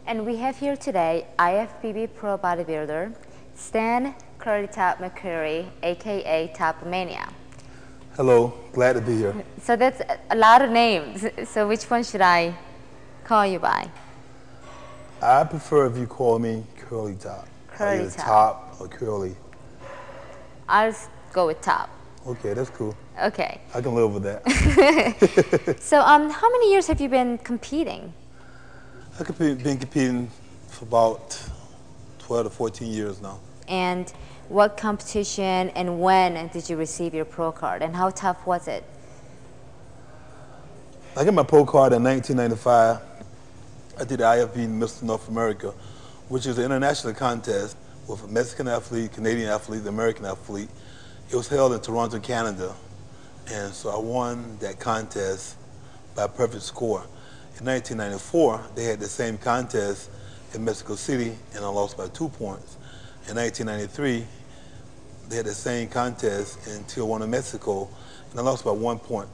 And we have here today IFBB Pro Bodybuilder, Stan Curly Top McCurry, aka Topamania. Hello, glad to be here. So that's a lot of names. So which one should I call you by? I prefer if you call me Curly Top. Curly Either Top. Top or Curly. I'll just go with Top. Okay, that's cool. Okay. I can live with that. So how many years have you been competing? I've been competing for about 12 to 14 years now. And what competition and when did you receive your pro card? And how tough was it? I got my pro card in 1995. I did the IFB Mr. North America, which is an international contest with a Mexican athlete, Canadian athlete, American athlete. It was held in Toronto, Canada. And so I won that contest by a perfect score. In 1994, they had the same contest in Mexico City, and I lost by 2 points. In 1993, they had the same contest in Tijuana, Mexico, and I lost by 1 point.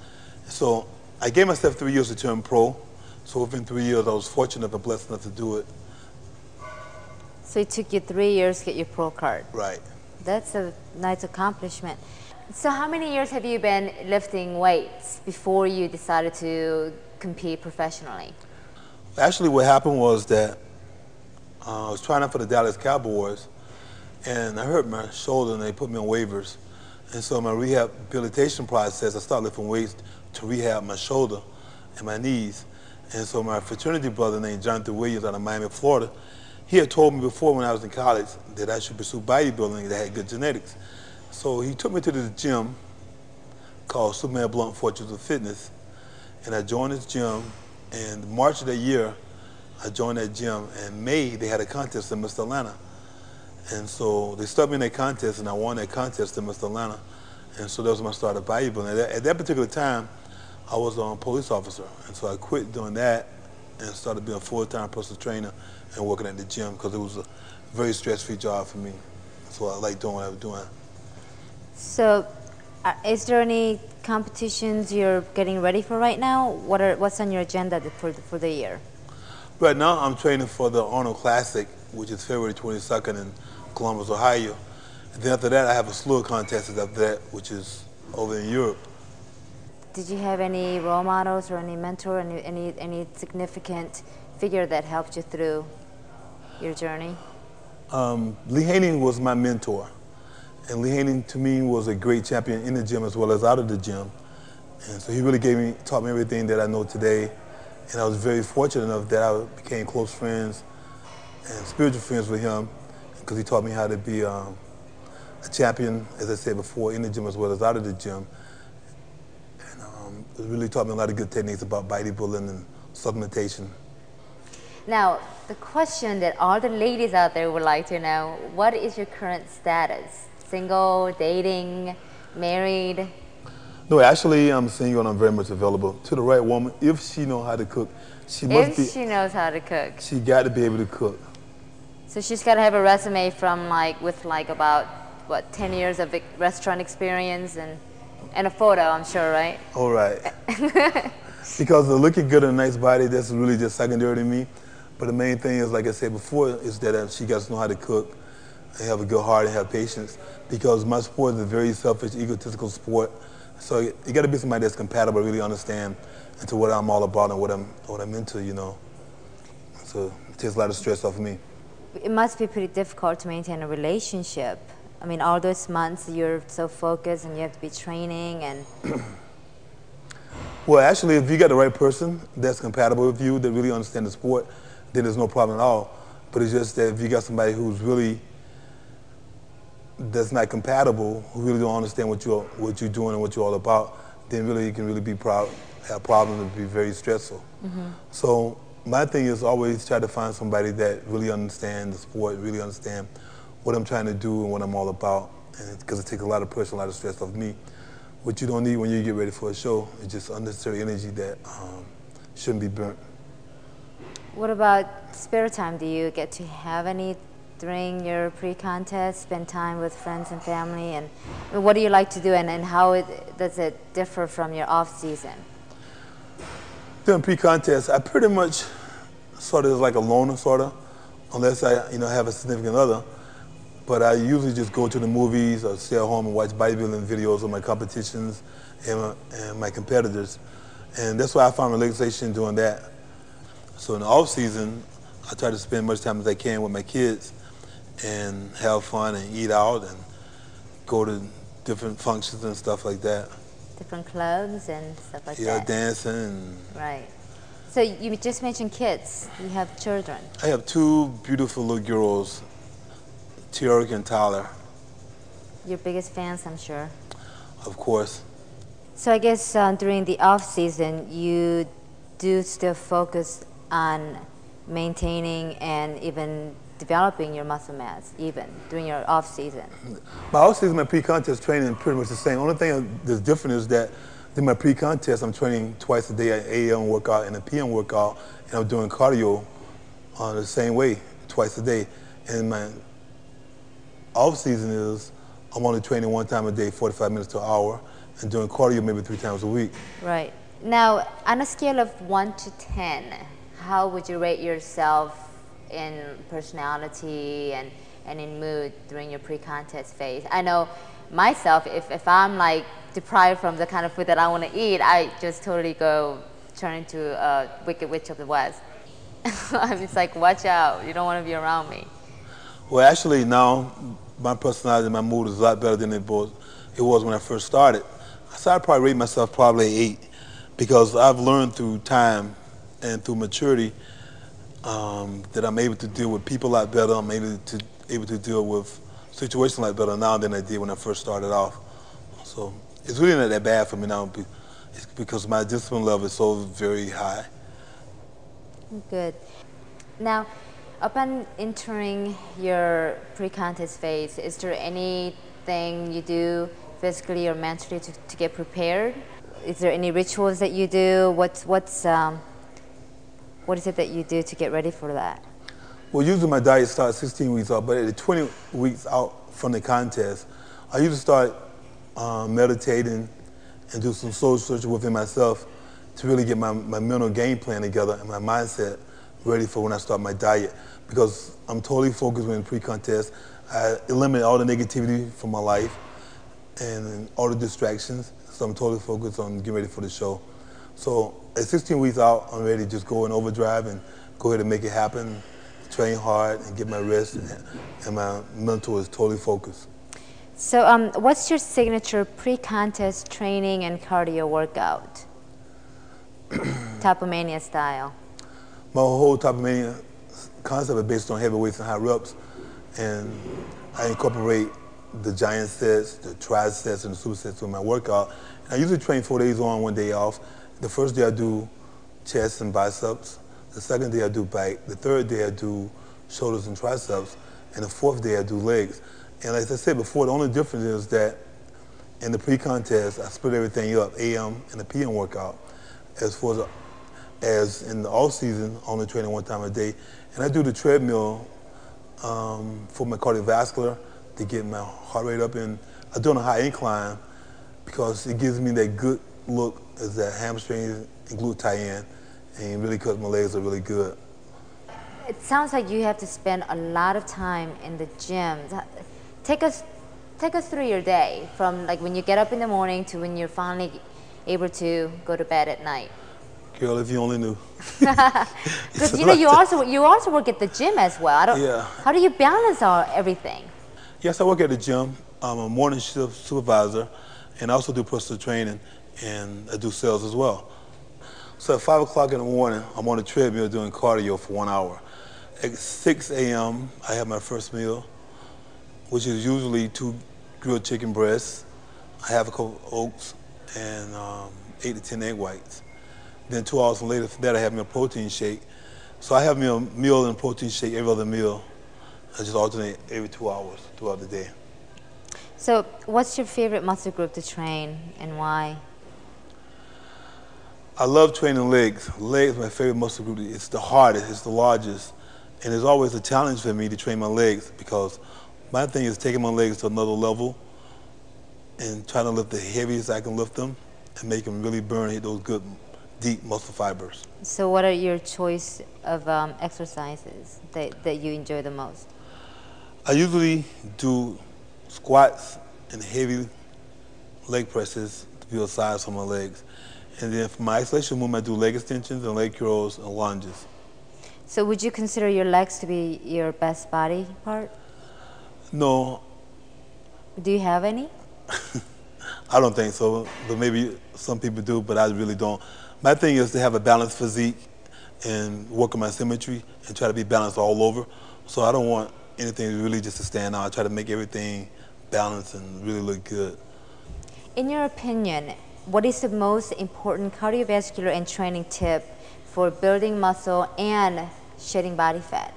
So I gave myself 3 years to turn pro. So within 3 years, I was fortunate and blessed enough to do it. So it took you 3 years to get your pro card. Right. That's a nice accomplishment. So how many years have you been lifting weights before you decided to compete professionally? Actually, what happened was that I was trying out for the Dallas Cowboys, and I hurt my shoulder, and they put me on waivers. And so in my rehabilitation process, I started lifting weights to rehab my shoulder and my knees. And so my fraternity brother named Jonathan Williams out of Miami, Florida, he had told me before when I was in college that I should pursue bodybuilding that had good genetics. So he took me to this gym called Superman Blunt Fortunes of Fitness, and I joined this gym. And March of that year, I joined that gym. And May, they had a contest in Mr. Atlanta. And so they stuck me in that contest, and I won that contest in Mr. Atlanta. And so that was when I started bodybuilding. At that particular time, I was a police officer. And so I quit doing that and started being a full-time personal trainer and working at the gym because it was a very stress-free job for me. So I liked doing what I was doing. So is there any competitions you're getting ready for right now? What's on your agenda for the year? Right now, I'm training for the Arnold Classic, which is February 22nd in Columbus, Ohio. And then after that, I have a slew of contests after that, which is over in Europe. Did you have any role models or any mentor, any significant figure that helped you through your journey? Lee Haney was my mentor. And Lee Haney, to me, was a great champion in the gym as well as out of the gym. And so he really taught me everything that I know today. And I was very fortunate enough that I became close friends and spiritual friends with him because he taught me how to be a champion, as I said before, in the gym as well as out of the gym. And it really taught me a lot of good techniques about bodybuilding and supplementation. Now, the question that all the ladies out there would like to know, what is your current status? Single, dating, married? No, actually, I'm single and I'm very much available to the right woman if she knows how to cook. She knows how to cook. She got to be able to cook. So she's got to have a resume from with about, what, 10 years of restaurant experience and a photo, I'm sure, right? All right. Because the looking good and a nice body, that's really just secondary to me. But the main thing is, like I said before, is that she got to know how to cook and have a good heart and have patience. Because my sport is a very selfish, egotistical sport. So you got to be somebody that's compatible, really understand into what I'm all about and what I'm into, you know. So it takes a lot of stress off of me. It must be pretty difficult to maintain a relationship. I mean, all those months you're so focused and you have to be training and... Well, actually, if you got the right person that's compatible with you, that really understands the sport, then there's no problem at all. But it's just that if you got somebody who's really, that's not compatible, who really don't understand what you're doing and what you're all about, then really you can really have problems and be very stressful. Mm-hmm. So my thing is always try to find somebody that really understands the sport, really understand what I'm trying to do and what I'm all about, because it takes a lot of pressure, a lot of stress off me. What you don't need when you get ready for a show is just unnecessary energy that shouldn't be burnt. What about spare time? Do you get to have any during your pre-contest, spend time with friends and family? And what do you like to do, and how does it differ from your off-season? During pre-contest, I pretty much sort of like a loner, sort of, unless I, have a significant other. But I usually just go to the movies or stay at home and watch bodybuilding videos of my competitions and my competitors. And that's why I found relaxation doing that. So in the off season, I try to spend as much time as I can with my kids and have fun and eat out and go to different functions and stuff like that. Different clubs and stuff like that. Yeah, dancing. And right. So you just mentioned kids. You have children. I have two beautiful little girls, Tiara and Tyler. Your biggest fans, I'm sure. Of course. So I guess during the off season, you do still focus on maintaining and even developing your muscle mass, even during your off season. My off season, my pre-contest training is pretty much the same. Only thing that's different is that in my pre-contest, I'm training twice a day, an AM workout and a PM workout, and I'm doing cardio the same way, twice a day. And my off season is I'm only training one time a day, 45 minutes to an hour, and doing cardio maybe 3 times a week. Right. Now, on a scale of 1 to 10, how would you rate yourself in personality and in mood during your pre-contest phase? I know myself, if I'm like deprived from the kind of food that I want to eat, I just totally turn into a wicked witch of the West. I'm just like, watch out, you don't want to be around me. Well, actually now, my personality and my mood is a lot better than it was when I first started. So I'd probably rate myself probably 8 because I've learned through time and through maturity that I'm able to deal with people a lot better. I'm able to deal with situations a lot better now than I did when I first started off. So it's really not that bad for me now because my discipline level is so very high. Good. Now, upon entering your pre-contest phase, is there anything you do physically or mentally to get prepared? Is there any rituals that you do? What is it that you do to get ready for that? Well, usually my diet starts 16 weeks out, but at the 20 weeks out from the contest, I usually start meditating and do some soul searching within myself to really get my mental game plan together and my mindset ready for when I start my diet. Because I'm totally focused when pre-contest. I eliminate all the negativity from my life and all the distractions. So I'm totally focused on getting ready for the show. So at 16 weeks out, I'm ready to just go in overdrive and go ahead and make it happen, train hard and get my rest, and my mental is totally focused. So what's your signature pre-contest training and cardio workout? Topamania style. My whole Topamania concept is based on heavy weights and high reps, and I incorporate the giant sets, the tri-sets, and the supersets in my workout. And I usually train 4 days on, 1 day off. The first day I do chest and biceps. The second day I do back. The third day I do shoulders and triceps. And the fourth day I do legs. And as I said before, the only difference is that in the pre-contest, I split everything up, AM and the PM workout. As in the off season, only training 1 time a day. And I do the treadmill for my cardiovascular to get my heart rate up. And I do it on a high incline because it gives me that good look as that hamstrings and glute tie in, and really because my legs are really good. It sounds like you have to spend a lot of time in the gym. Take us through your day from like when you get up in the morning to when you're finally able to go to bed at night. Girl, if you only knew. Because you also work at the gym as well. Yeah. How do you balance everything? Yes, I work at the gym. I'm a morning shift supervisor, and I also do personal training, and I do sales as well. So at 5 o'clock in the morning, I'm on the treadmill doing cardio for 1 hour. At 6 a.m., I have my first meal, which is usually 2 grilled chicken breasts. I have a couple of oats and 8 to 10 egg whites. Then 2 hours later, for that, I have me a protein shake. So I have me a meal and a protein shake every other meal. I just alternate every 2 hours throughout the day. So what's your favorite muscle group to train and why? I love training legs. Legs is my favorite muscle group. It's the hardest, it's the largest. And it's always a challenge for me to train my legs because my thing is taking my legs to another level and trying to lift the heaviest I can lift them and make them really burn, hit those good deep muscle fibers. So what are your choice of exercises that you enjoy the most? I usually do squats and heavy leg presses to build size on my legs. And then for my isolation movement, I do leg extensions and leg curls and lunges. So would you consider your legs to be your best body part? No, Do you have any? I don't think so, but maybe some people do, but I really don't. My thing is to have a balanced physique and work on my symmetry and try to be balanced all over. So I don't want anything really just to stand out. I try to make everything balanced and really look good. In your opinion, what is the most important cardiovascular and training tip for building muscle and shedding body fat?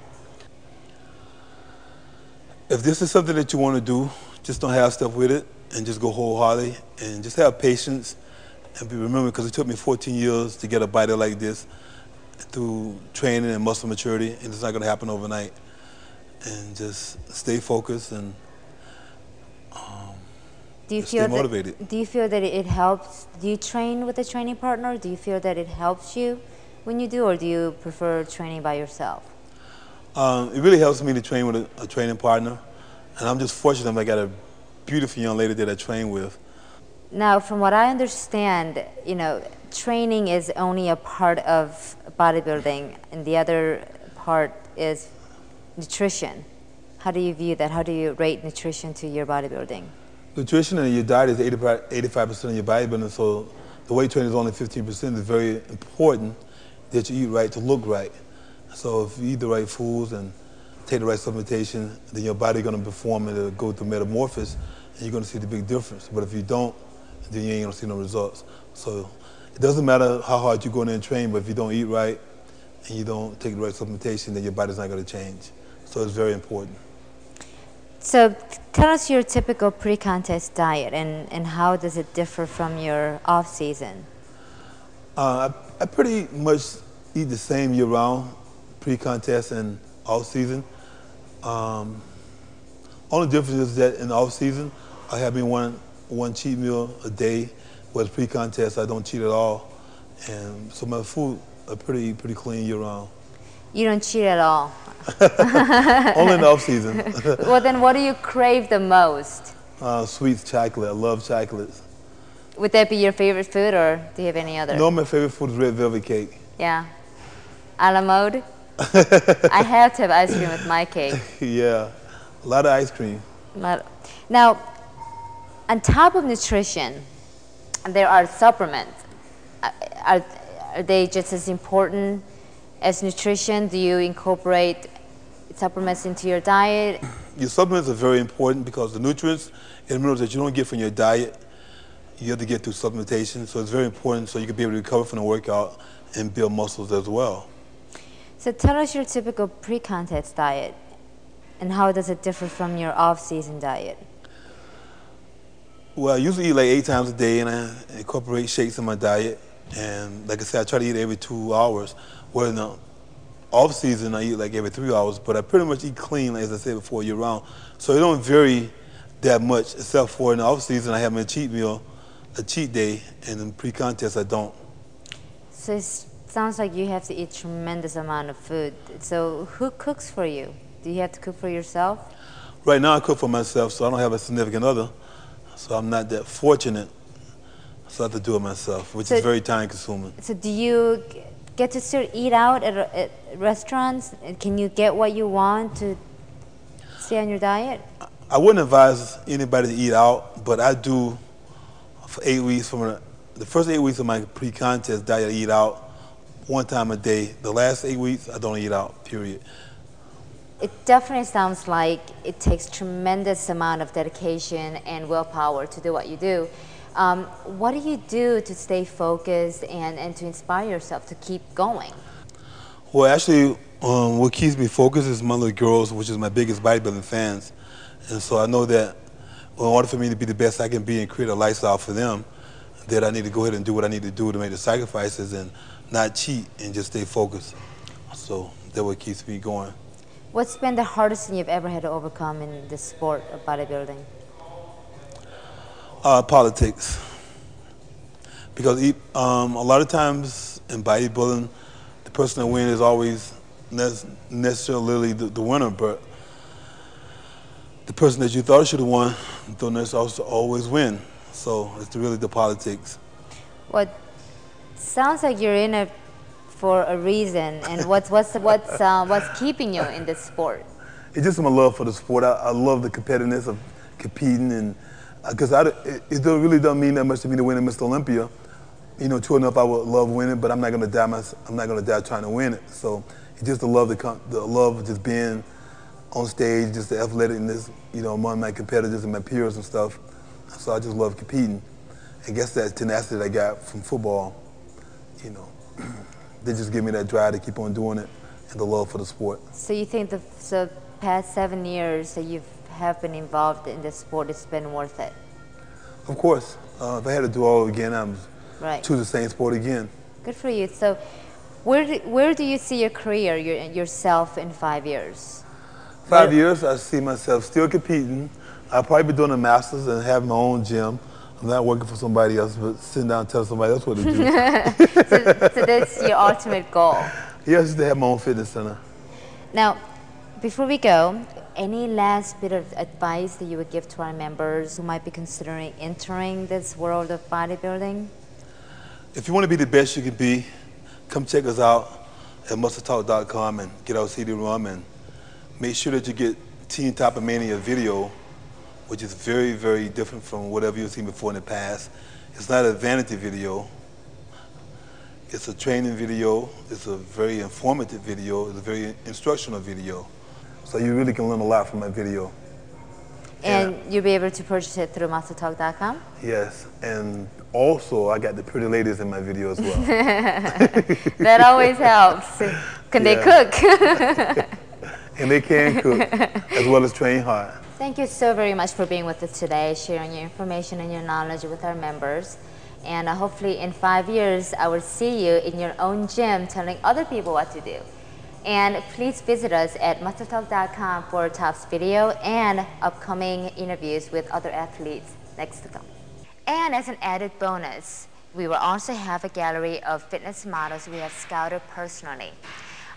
If this is something that you want to do, just don't have stuff with it and just go wholeheartedly and just have patience and remember, because it took me 14 years to get a body like this through training and muscle maturity, and it's not going to happen overnight. And just stay focused and stay motivated. Do you feel that it helps? Do you train with a training partner? Do you feel that it helps you when you do, or do you prefer training by yourself? It really helps me to train with a training partner, and I'm just fortunate I got a beautiful young lady that I train with. Now, from what I understand, training is only a part of bodybuilding, and the other part is nutrition. How do you view that? How do you rate nutrition to your bodybuilding? Nutrition and your diet is 85% of your bodybuilding, so the weight training is only 15%. It's very important that you eat right to look right. So if you eat the right foods and take the right supplementation, then your body's going to perform and it'll go through metamorphosis, and you're going to see the big difference. But if you don't, then you ain't going to see no results. So it doesn't matter how hard you go in there and train, but if you don't eat right and you don't take the right supplementation, then your body's not going to change. So it's very important. So tell us your typical pre-contest diet and how does it differ from your off-season? I pretty much eat the same year-round, pre-contest and off-season. Only difference is that in the off-season, I have me one cheat meal a day, whereas pre-contest I don't cheat at all. And so my food are pretty clean year-round. You don't cheat at all? Only in the off-season. Well, then what do you crave the most? Sweets, chocolate. I love chocolates. Would that be your favorite food, or do you have any other? No, my favorite food is red velvet cake. Yeah. A la mode? I have to have ice cream with my cake. Yeah, a lot of ice cream. Now, on top of nutrition, there are supplements. Are they just as important as nutrition? Do you incorporate supplements into your diet? Your supplements are very important because the nutrients and minerals that you don't get from your diet, you have to get through supplementation. So it's very important so you can be able to recover from the workout and build muscles as well. So tell us your typical pre-contest diet and how does it differ from your off-season diet? Well, I usually eat like 8 times a day and I incorporate shakes in my diet. And like I said, I try to eat every 2 hours. Where in the off-season, I eat like every 3 hours, but I pretty much eat clean, as I said before, year-round. So it don't vary that much, except for in the off-season, I have my cheat meal, a cheat day, and in pre-contest, I don't. So it sounds like you have to eat tremendous amount of food. So who cooks for you? Do you have to cook for yourself? Right now, I cook for myself, so I don't have a significant other. So I'm not that fortunate, so I have to do it myself, which is very time-consuming. So do you get to still eat out at restaurants? Can you get what you want to stay on your diet? I wouldn't advise anybody to eat out, but I do for 8 weeks. From the first 8 weeks of my pre-contest diet, I eat out 1 time a day. The last 8 weeks, I don't eat out, period. It definitely sounds like it takes tremendous amount of dedication and willpower to do what you do. What do you do to stay focused and to inspire yourself to keep going? Well, actually, what keeps me focused is my little girls, which is my biggest bodybuilding fans. And so I know that in order for me to be the best I can be and create a lifestyle for them, that I need to go ahead and do what I need to do to make the sacrifices and not cheat and just stay focused. So that's what keeps me going. What's been the hardest thing you've ever had to overcome in the sport of bodybuilding? Politics. Because a lot of times in bodybuilding, the person that wins is always necessarily the winner, but the person that you thought should have won don't necessarily always win. So it's really the politics. Well, sounds like you're in it for a reason. And what's keeping you in this sport? It's just my love for the sport. I love the competitiveness of competing, and because it really doesn't mean that much to me to win Mr. Olympia. You know, true enough, I would love winning, but I'm not gonna die. I'm not gonna die trying to win it. So it's just the love of just being on stage, just the athleticness, you know, among my competitors and my peers and stuff. So I just love competing. I guess that tenacity that I got from football, you know, they just give me that drive to keep on doing it and the love for the sport. So you think the past 7 years that you have been involved in this sport, it's been worth it? Of course. If I had to do all over again, I choose the same sport again. Good for you. So where do you see your career, yourself in 5 years? 5 years, I see myself still competing. I'll probably be doing a master's and have my own gym. I'm not working for somebody else, but sitting down and telling somebody else what to do. So that's your ultimate goal? Yes, to have my own fitness center. Now, before we go, any last bit of advice that you would give to our members who might be considering entering this world of bodybuilding? If you want to be the best you can be, come check us out at muscletalk.com and get our CD-ROM, and make sure that you get Team Topamania video, which is very, very different from whatever you've seen before in the past. It's not a vanity video. It's a training video. It's a very informative video. It's a very instructional video. So you really can learn a lot from that video. And you'll be able to purchase it through muscletalk.com? Yes, and also I got the pretty ladies in my video as well. That always helps. Can they cook? And they can cook, as well as train hard. Thank you so very much for being with us today, sharing your information and your knowledge with our members. And hopefully in 5 years, I will see you in your own gym telling other people what to do. And please visit us at muscletalk.com for Top's video and upcoming interviews with other athletes next to come. And as an added bonus, we will also have a gallery of fitness models we have scouted personally.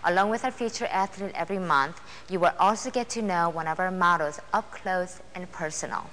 Along with our featured athlete every month, you will also get to know one of our models up close and personal.